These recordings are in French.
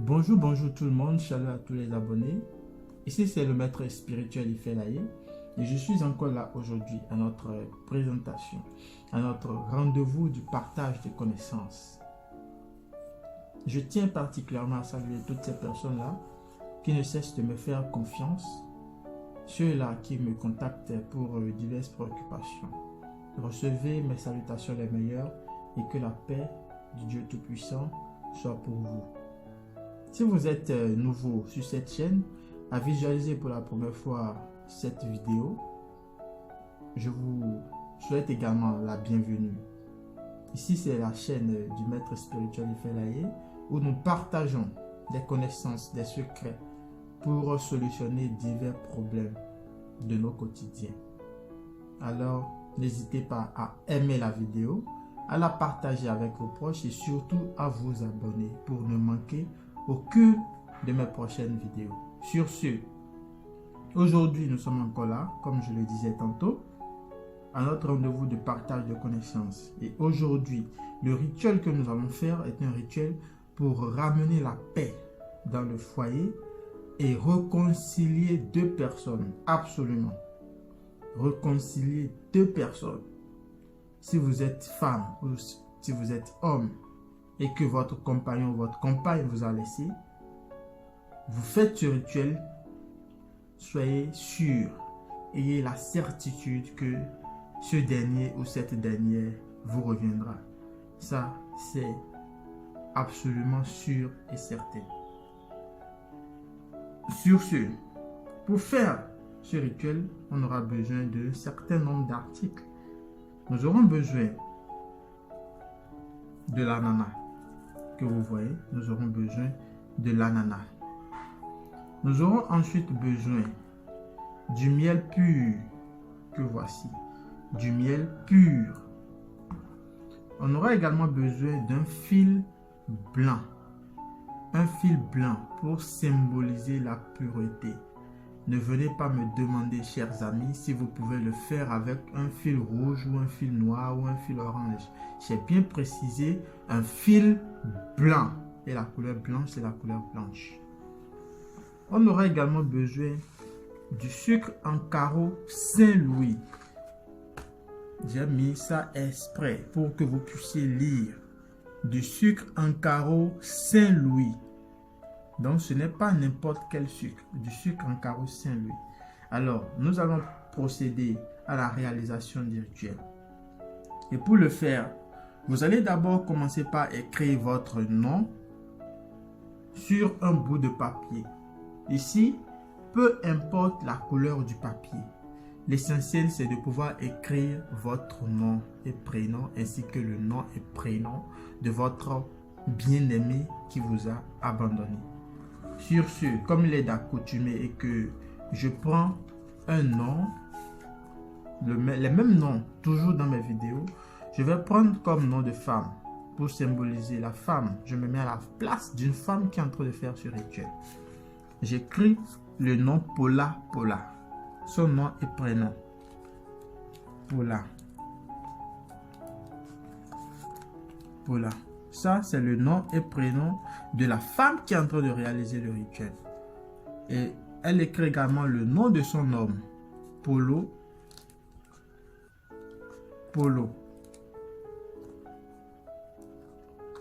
Bonjour tout le monde, salut à tous les abonnés. Ici c'est le maître spirituel Ifelaye et je suis encore là aujourd'hui à notre présentation, à notre rendez-vous du partage de connaissances. Je tiens particulièrement à saluer toutes ces personnes-là qui ne cessent de me faire confiance, ceux-là qui me contactent pour diverses préoccupations. Recevez mes salutations les meilleures et que la paix du Dieu Tout-Puissant soit pour vous. Si vous êtes nouveau sur cette chaîne, à visualiser pour la première fois cette vidéo, je vous souhaite également la bienvenue. Ici, c'est la chaîne du maître spirituel Ifelaye où nous partageons des connaissances, des secrets pour solutionner divers problèmes de nos quotidiens. Alors, n'hésitez pas à aimer la vidéo, à la partager avec vos proches et surtout à vous abonner pour ne manquer aucune de mes prochaines vidéos. Sur ce, aujourd'hui nous sommes encore là, comme je le disais tantôt, à notre rendez-vous de partage de connaissances. Et aujourd'hui, le rituel que nous allons faire est un rituel pour ramener la paix dans le foyer et réconcilier deux personnes, absolument. Réconcilier deux personnes. Si vous êtes femme ou si vous êtes homme, et que votre compagnon ou votre compagne vous a laissé, vous faites ce rituel, soyez sûr, ayez la certitude que ce dernier ou cette dernière vous reviendra. Ça, c'est absolument sûr et certain. Sur ce, pour faire ce rituel, on aura besoin d'un certain nombre d'articles. Nous aurons besoin de l'ananas. Que vous voyez, nous aurons besoin de l'ananas. Nous aurons ensuite besoin du miel pur, que voici, du miel pur. On aura également besoin d'un fil blanc, pour symboliser la pureté. Ne venez pas me demander, chers amis, si vous pouvez le faire avec un fil rouge ou un fil noir ou un fil orange. J'ai bien précisé un fil blanc. Et la couleur blanche, c'est la couleur blanche. On aura également besoin du sucre en carreau Saint-Louis. J'ai mis ça exprès pour que vous puissiez lire. Du sucre en carreau Saint-Louis. Donc, ce n'est pas n'importe quel sucre, du sucre en carreau Saint-Louis. Alors, nous allons procéder à la réalisation du rituel. Et pour le faire, vous allez d'abord commencer par écrire votre nom sur un bout de papier. Ici, peu importe la couleur du papier, l'essentiel c'est de pouvoir écrire votre nom et prénom ainsi que le nom et prénom de votre bien-aimé qui vous a abandonné. Sur ce, comme il est d'accoutumé et que je prends un nom, les mêmes noms toujours dans mes vidéos, je vais prendre comme nom de femme pour symboliser la femme. Je me mets à la place d'une femme qui est en train de faire ce rituel. J'écris le nom Paula, son nom et prénom. Paula. Ça, c'est le nom et prénom de la femme qui est en train de réaliser le rituel. Et elle écrit également le nom de son homme. Polo.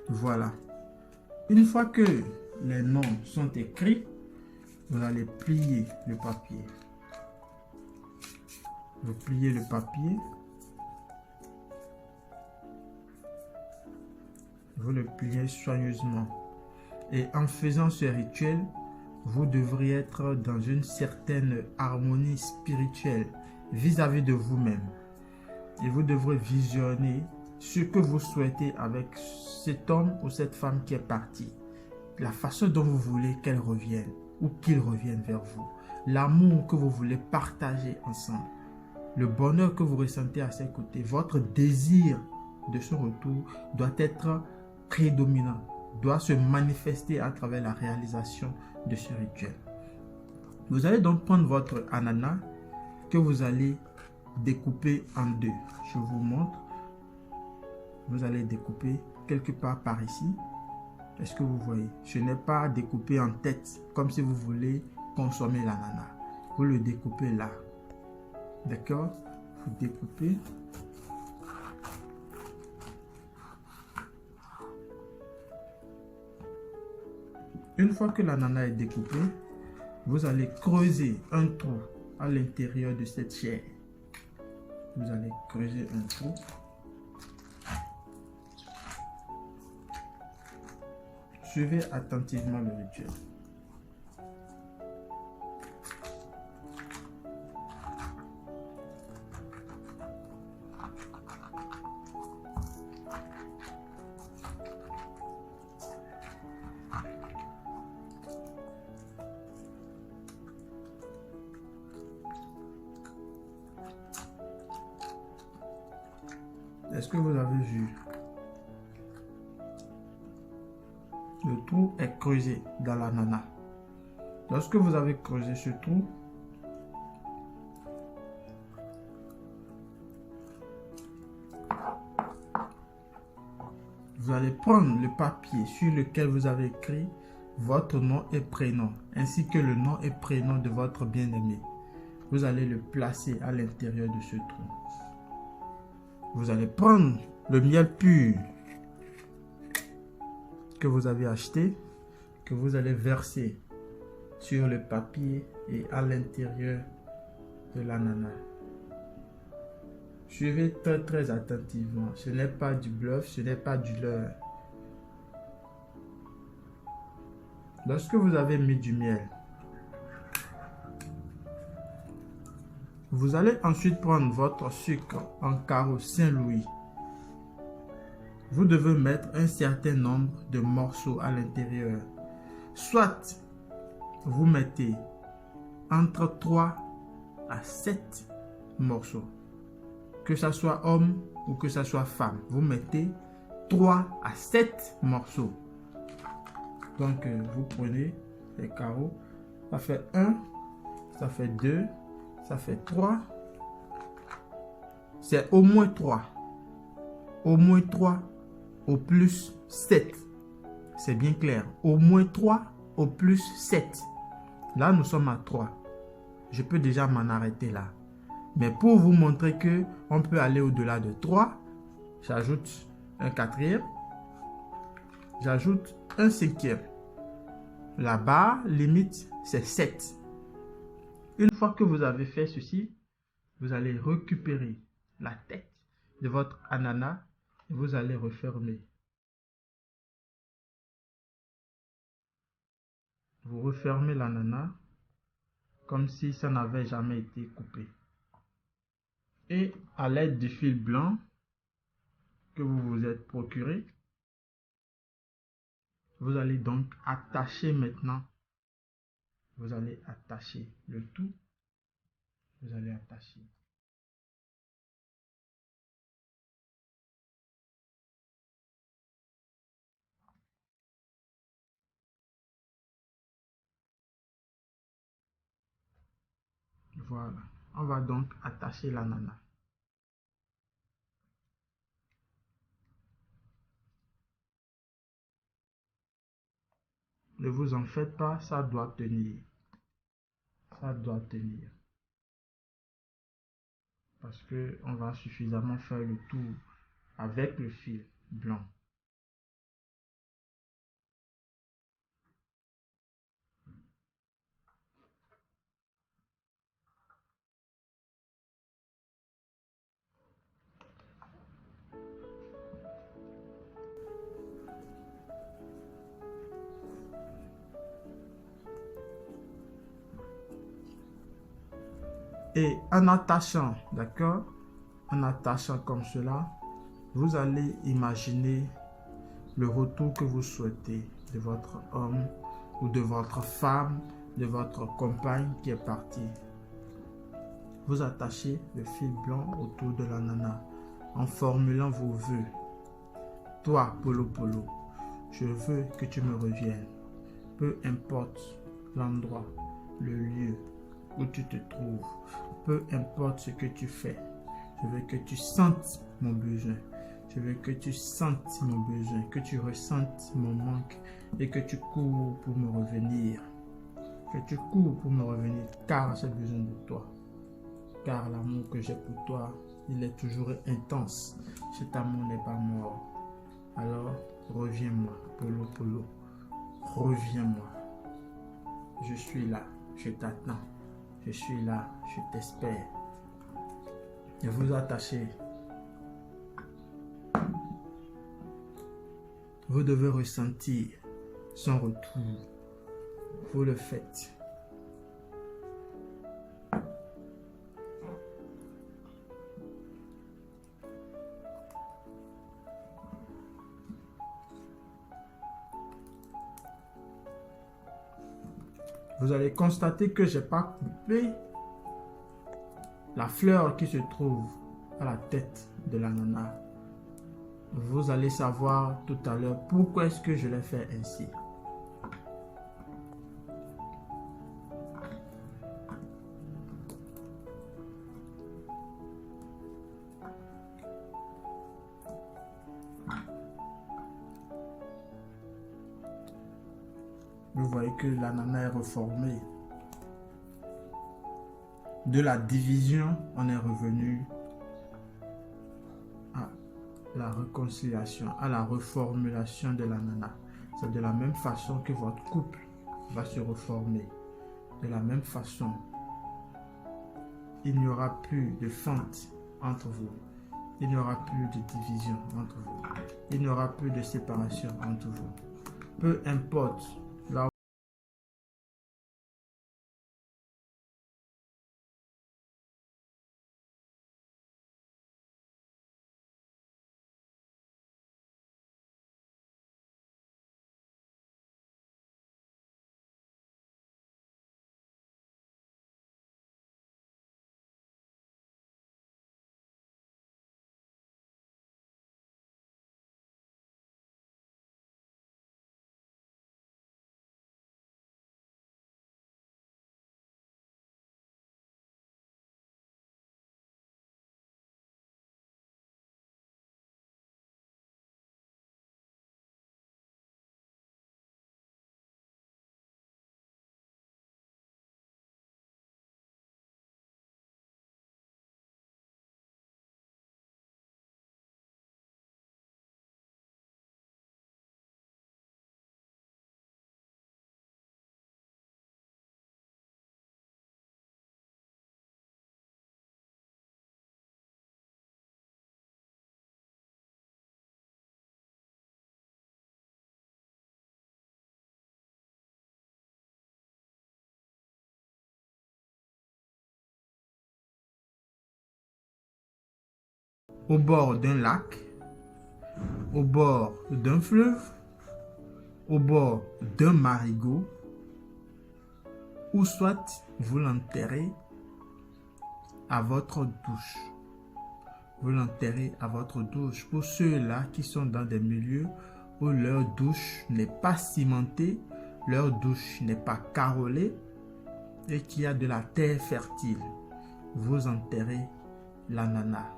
Voilà. Une fois que les noms sont écrits, vous allez plier le papier. Vous pliez le papier. Vous le pliez soigneusement. Et en faisant ce rituel, vous devriez être dans une certaine harmonie spirituelle vis-à-vis de vous-même. Et vous devrez visionner ce que vous souhaitez avec cet homme ou cette femme qui est parti. La façon dont vous voulez qu'elle revienne ou qu'il revienne vers vous. L'amour que vous voulez partager ensemble. Le bonheur que vous ressentez à ses côtés. Votre désir de son retour doit être prédominant, doit se manifester à travers la réalisation de ce rituel. Vous allez donc prendre votre ananas que vous allez découper en deux. Je vous montre. Vous allez découper quelque part par ici. Est-ce que vous voyez? Ce n'est pas découpé en tête, comme si vous voulez consommer l'ananas. Vous le découpez là. D'accord? Vous découpez. Une fois que l'ananas est découpé, vous allez creuser un trou à l'intérieur de cette chair. Vous allez creuser un trou. Suivez attentivement le rituel. Est-ce que vous avez vu? Le trou est creusé dans l'ananas. Lorsque vous avez creusé ce trou, vous allez prendre le papier sur lequel vous avez écrit votre nom et prénom, ainsi que le nom et prénom de votre bien-aimé. Vous allez le placer à l'intérieur de ce trou. Vous allez prendre le miel pur que vous avez acheté, que vous allez verser sur le papier et à l'intérieur de l'ananas. Suivez très attentivement. Ce n'est pas du bluff, ce n'est pas du leurre. Lorsque vous avez mis du miel, vous allez ensuite prendre votre sucre en carreau Saint-Louis. Vous devez mettre un certain nombre de morceaux à l'intérieur. Soit vous mettez entre 3 à 7 morceaux. Que ce soit homme ou que ce soit femme. Vous mettez 3 à 7 morceaux. Donc vous prenez les carreaux. Ça fait 1, ça fait 2, ça fait 3. C'est au moins 3. Au moins 3 au plus 7. C'est bien clair. Au moins 3 au plus 7. Là, nous sommes à 3. Je peux déjà m'en arrêter là. Mais pour vous montrer que on peut aller au-delà de 3, j'ajoute un quatrième. J'ajoute un cinquième. La barre limite, c'est 7. Une fois que vous avez fait ceci, vous allez récupérer la tête de votre ananas et vous allez refermer. Vous refermez l'ananas comme si ça n'avait jamais été coupé. Et à l'aide du fil blanc que vous vous êtes procuré, vous allez donc attacher maintenant. Vous allez attacher le tout. Vous allez attacher. Voilà. On va donc attacher l'ananas. Ne vous en faites pas, ça doit tenir. Ça doit tenir. Parce que on va suffisamment faire le tour avec le fil blanc. Et en attachant, d'accord, en attachant comme cela, vous allez imaginer le retour que vous souhaitez de votre homme ou de votre femme, de votre compagne qui est partie. Vous attachez le fil blanc autour de l'ananas en formulant vos vœux. Toi, Polo Polo, je veux que tu me reviennes. Peu importe l'endroit, le lieu où tu te trouves, peu importe ce que tu fais, je veux que tu sentes mon besoin. Je veux que tu sentes mon besoin, que tu ressentes mon manque et que tu cours pour me revenir. Que tu cours pour me revenir car j'ai besoin de toi. Car l'amour que j'ai pour toi, il est toujours intense. Cet amour n'est pas mort. Alors, reviens-moi, Polo Polo. Reviens-moi. Je suis là, je t'attends. Je suis là, je t'espère. Ne vous attachez. Vous devez ressentir son retour. Vous le faites. Vous allez constater que je n'ai pas coupé la fleur qui se trouve à la tête de l'ananas. Vous allez savoir tout à l'heure pourquoi est-ce que je l'ai fait ainsi. Vous voyez que l'ananas est reformé. De la division, on est revenu à la réconciliation, à la reformulation de l'ananas. C'est de la même façon que votre couple va se reformer. De la même façon, il n'y aura plus de fente entre vous. Il n'y aura plus de division entre vous. Il n'y aura plus de séparation entre vous. Peu importe là au bord d'un lac, au bord d'un fleuve, au bord d'un marigot, ou soit vous l'enterrez à votre douche. Vous l'enterrez à votre douche. Pour ceux-là qui sont dans des milieux où leur douche n'est pas cimentée, leur douche n'est pas carrelée et qu'il y a de la terre fertile, vous enterrez l'ananas.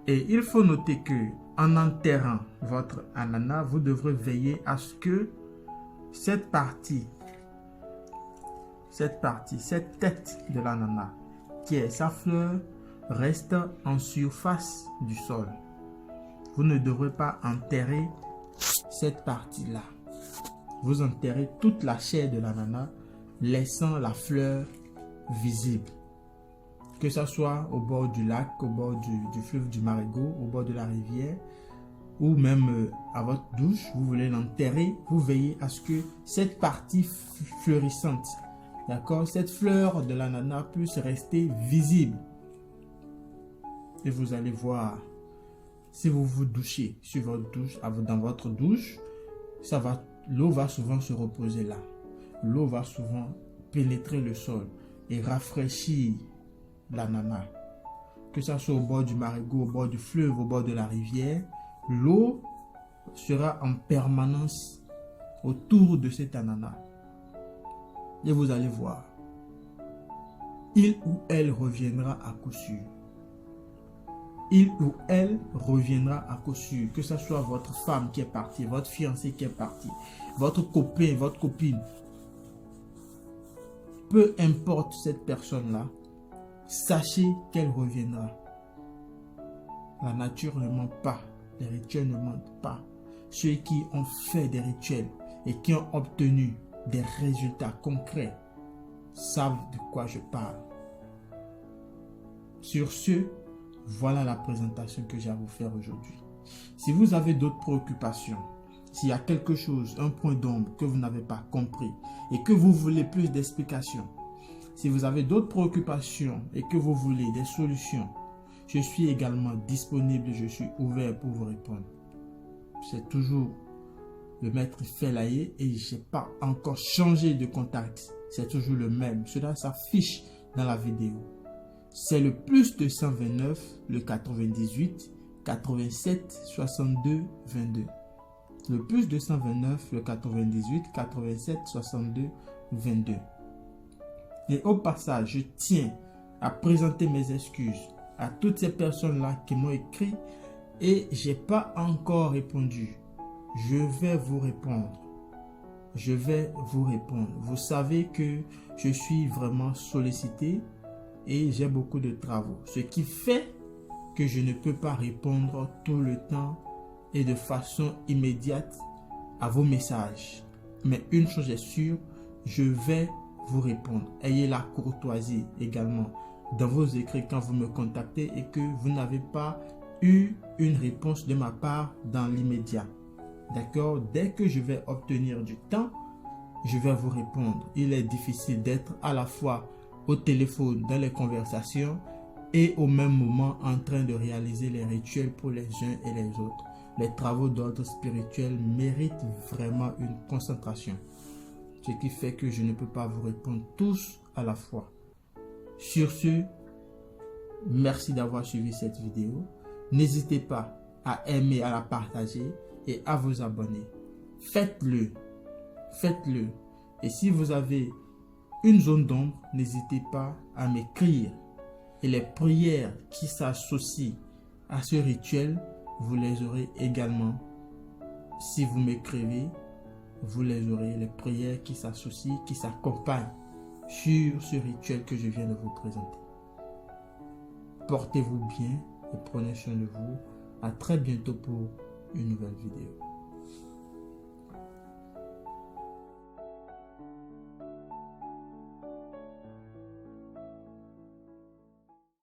Et il faut noter que en enterrant votre ananas, vous devrez veiller à ce que cette tête de l'ananas, qui est sa fleur, reste en surface du sol. Vous ne devrez pas enterrer cette partie-là. Vous enterrez toute la chair de l'ananas, laissant la fleur visible. Que ce soit au bord du lac, au bord du fleuve du marigot, au bord de la rivière, ou même à votre douche, vous voulez l'enterrer, vous veillez à ce que cette partie fleurissante, d'accord, cette fleur de l'ananas puisse rester visible. Et vous allez voir, si vous vous douchez sur votre douche, dans votre douche, l'eau va souvent se reposer là. L'eau va souvent pénétrer le sol et rafraîchir l'ananas. Que ce soit au bord du marigot, au bord du fleuve, au bord de la rivière, l'eau sera en permanence autour de cet ananas. Et vous allez voir, il ou elle reviendra à coup sûr. il ou elle reviendra à coup sûr. Que ce soit votre femme qui est partie, votre fiancé qui est parti, votre copain, votre copine. Peu importe cette personne-là, sachez qu'elle reviendra. La nature ne ment pas, les rituels ne mentent pas. Ceux qui ont fait des rituels et qui ont obtenu des résultats concrets savent de quoi je parle. Sur ce, voilà la présentation que j'ai à vous faire aujourd'hui. Si vous avez d'autres préoccupations, s'il y a quelque chose, un point d'ombre que vous n'avez pas compris et que vous voulez plus d'explications, si vous avez d'autres préoccupations et que vous voulez des solutions, je suis également disponible, je suis ouvert pour vous répondre. C'est toujours le maître Felaye et je n'ai pas encore changé de contact. C'est toujours le même. Cela s'affiche dans la vidéo. C'est le plus 229, le 98, 87, 62, 22. Le plus 229, le 98, 87, 62, 22. Et au passage, je tiens à présenter mes excuses à toutes ces personnes-là qui m'ont écrit et je n'ai pas encore répondu. Je vais vous répondre. Je vais vous répondre. Vous savez que je suis vraiment sollicité et j'ai beaucoup de travaux. Ce qui fait que je ne peux pas répondre tout le temps et de façon immédiate à vos messages. Mais une chose est sûre, je vais vous répondre. Ayez la courtoisie également dans vos écrits quand vous me contactez et que vous n'avez pas eu une réponse de ma part dans l'immédiat. D'accord? Dès que je vais obtenir du temps, je vais vous répondre. Il est difficile d'être à la fois au téléphone, dans les conversations et au même moment en train de réaliser les rituels pour les uns et les autres. Les travaux d'ordre spirituel méritent vraiment une concentration. Ce qui fait que je ne peux pas vous répondre tous à la fois. Sur ce, merci d'avoir suivi cette vidéo. N'hésitez pas à aimer, à la partager et à vous abonner. Faites-le. Faites-le. Et si vous avez une zone d'ombre, n'hésitez pas à m'écrire. Et les prières qui s'associent à ce rituel, vous les aurez également. Si vous m'écrivez, vous les aurez. Les prières qui s'associent, qui s'accompagnent sur ce rituel que je viens de vous présenter. Portez-vous bien et prenez soin de vous. À très bientôt pour une nouvelle vidéo.